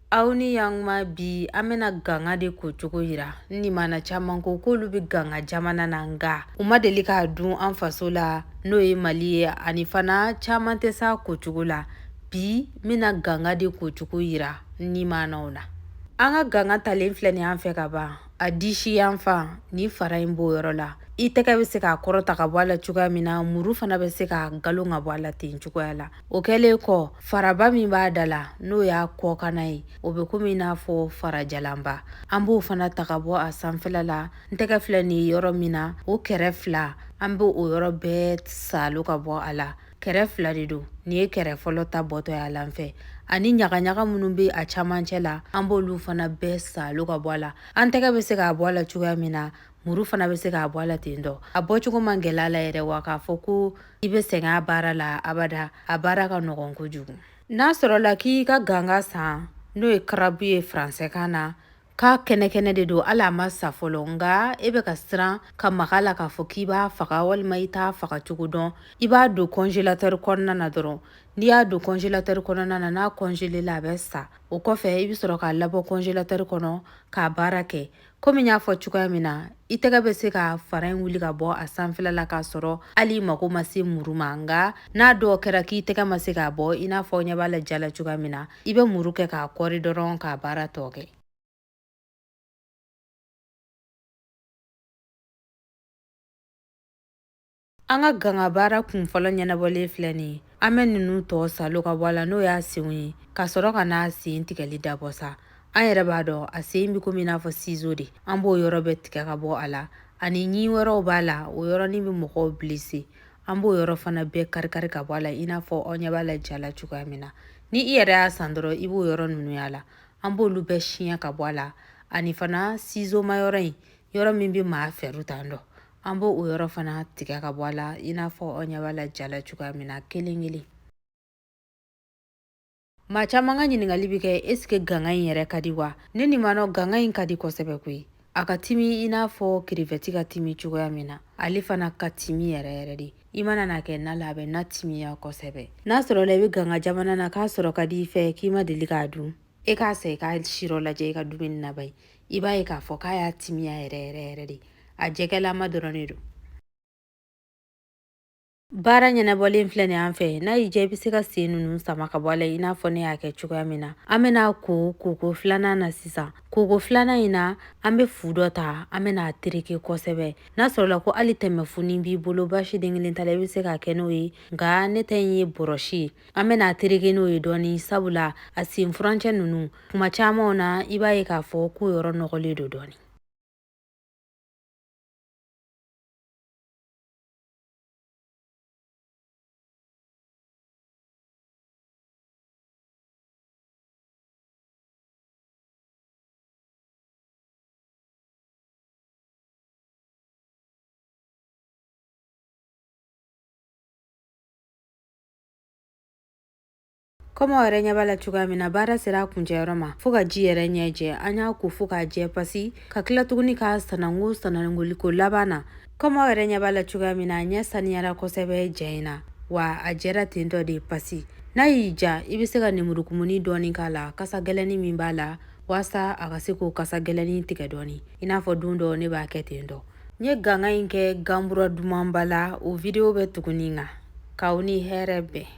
Aw ni yanma bi an bena ganga de ko cogo yira ni mana caman ko k'olu be ganga jamana na nga u ma deli k'a dun an faso la n'o ye Mali ye ani fana caman tɛ s'a ko cogo la bi mina ganga de ko cogo yira ni manaw na. An ka ganga talen filɛ nin an fɛ ka ban a disi yan fan ni fara in b'o yɔrɔ la i tɛgɛ bɛ se k'a kɔrɔta ka bɔ a la cogoya min na muru fana bɛ se k'a galon ka bɔ a la ten cogoya la. O kɛlen kɔ faraba min b'a da la n'o y'a kɔkana ye o bɛ komi i n'a fɔ farajalanba an b'o fana ta ka bɔ a sanfɛla la n tɛgɛ filɛ nin ye yɔrɔ min na o kɛrɛ fila an b'o yɔrɔ bɛɛ salo ka bɔ a la. Kɛrɛ fila de don nin ye kɛrɛ fɔlɔ ta bɔtɔ y'a lan fɛ ani ɲagaɲaga minnu bɛ a camancɛ la an b'olu fana bɛɛ salo ka bɔ a la. An tɛgɛ bɛ se k'a bɔ a la cogoya min na muru fana bɛ se k'a bɔ a la ten dɔ a bɔcogo man gɛlɛ a la yɛrɛ wa k'a fɔ ko i bɛ sɛgɛn a baara la abada a baara ka nɔgɔn kojugu. N'a sɔrɔla k'i ka ganga san n'o ye karabu ye faransɛkan na k'a kɛnɛkɛnɛ de don hali a ma sa fɔlɔ nga e bɛ ka siran ka maga la k'a fɔ k'i b'a faga walima i t'a faga cogo dɔn i b'a don congélateur kɔnɔna na dɔrɔn n'i y'a don congélateur kɔnɔna na n'a congelé-la a bɛ sa o kɔfɛ i bɛ sɔrɔ k'a labɔ congélateur kɔnɔ k'a baara kɛ komi n y'a fɔ cogoya min na i tɛgɛ bɛ se ka fara in wuli ka bɔ a sanfɛla la k'a sɔrɔ hali i mago ma se muru ma nga n'a dɔw kɛra k'i tɛgɛ ma se k'a bɔ i n'a fɔ ɲɛ b'a la ja la cogoya min na i bɛ muru kɛ k'a kɔri dɔrɔn k'a baara tɔ kɛ. An ka ganga baara kunfɔlɔ ɲɛnabɔlen filɛ nin ye an bɛ ninnu tɔ salo ka bɔ a la n'o y'a senw ye ka sɔrɔ ka n'a sen tigɛli dabɔ sa an yɛrɛ b'a dɔn a sen bi komi i n'a fɔ ciseau de an b'o yɔrɔ bɛɛ tigɛ ka bɔ a la ani ɲin wɛrɛw b'a la o yɔrɔnin bɛ mɔgɔw blessé an b'o yɔrɔ fana bɛɛ kari-kari ka bɔ a la i n'a fɔ aw ɲɛ b'a la ja la cogoya min na ni i yɛrɛ y'a san dɔrɔn i b'o yɔrɔ ninnu y'a la an b'olu bɛɛ siɲɛ ka bɔ a la ani fana ciseau ma yɔrɔ in yɔrɔ min bɛ maa fɛru tan dɔ an b'o yɔrɔ fana tigɛ ka bɔ a la i n'a fɔ aw ɲɛ b'a la ja la cogoya min na kelen kelen. Maa caman ka ɲininkali bɛ kɛ est-ce ganga in yɛrɛ ka di wa ne nin ma nɔ ganga in ka di kosɛbɛ koyi a ka timi i n'a fɔ crevette ka timi cogoya min na ale fana ka timi yɛrɛ yɛrɛ de i mana na kɛ na la a bɛ na timiya kosɛbɛ n'a sɔrɔ la i bɛ ganga jamana na k'a sɔrɔ ka di i fɛ k'i ma deli k'a dun e k'a sa i k'a sirɔ lajɛ i ka dumuni na bayi i b'a ye k'a fɔ k'a y'a timiya yɛrɛ yɛrɛ yɛrɛ de a jɛgɛlama dɔrɔn de don. Baara ɲɛnabɔlen filɛ nin an fɛ n'a y'i diya i bɛ se ka sen ninnu sama ka bɔ a la i n'a fɔ ne y'a kɛ cogoya min na an bɛna koko filanan na sisan koko filanan in na an bɛ fu dɔ ta an bɛna tereke kosɛbɛ n'a sɔrɔla ko hali tɛmɛfuni b'i bolo basi den kelen ta la i bɛ se k'a kɛ n'o ye nka ne ta in ye bɔrɔsi ye an bɛna tereke n'o ye dɔɔni sabula a sen furancɛ ninnu kuma camanw na i b'a ye k'a fɔ k'o yɔrɔ nɔgɔlen don dɔɔni. Komi aw yɛrɛ ɲɛ b'a la cogoya min na baara sera a kuncɛyɔrɔ ma fɔɔ ka ji yɛrɛ ɲɛ jɛ an y'a ko fɔɔ k'a jɛ pasi ka tila tuguni k'a sanangoliko laban na komi aw yɛrɛ ɲɛ b'a la cogoya min na a ɲɛ saniyara kosɛbɛ ja in na wa a jɛra ten tɔ de pasi n'a y'i ja i bɛ se ka nemurukumuni dɔɔni k'a la kasa gɛlɛnnin min b'a la waasa a ka se k'o kasa gɛlɛnnin tigɛ dɔɔni i n'a fɔ don dɔ ne b'a kɛ ten tɔ n ye ganga in kɛ ganbura dumanba la o video bɛ tuguni kan k'aw ni hɛrɛ bɛn.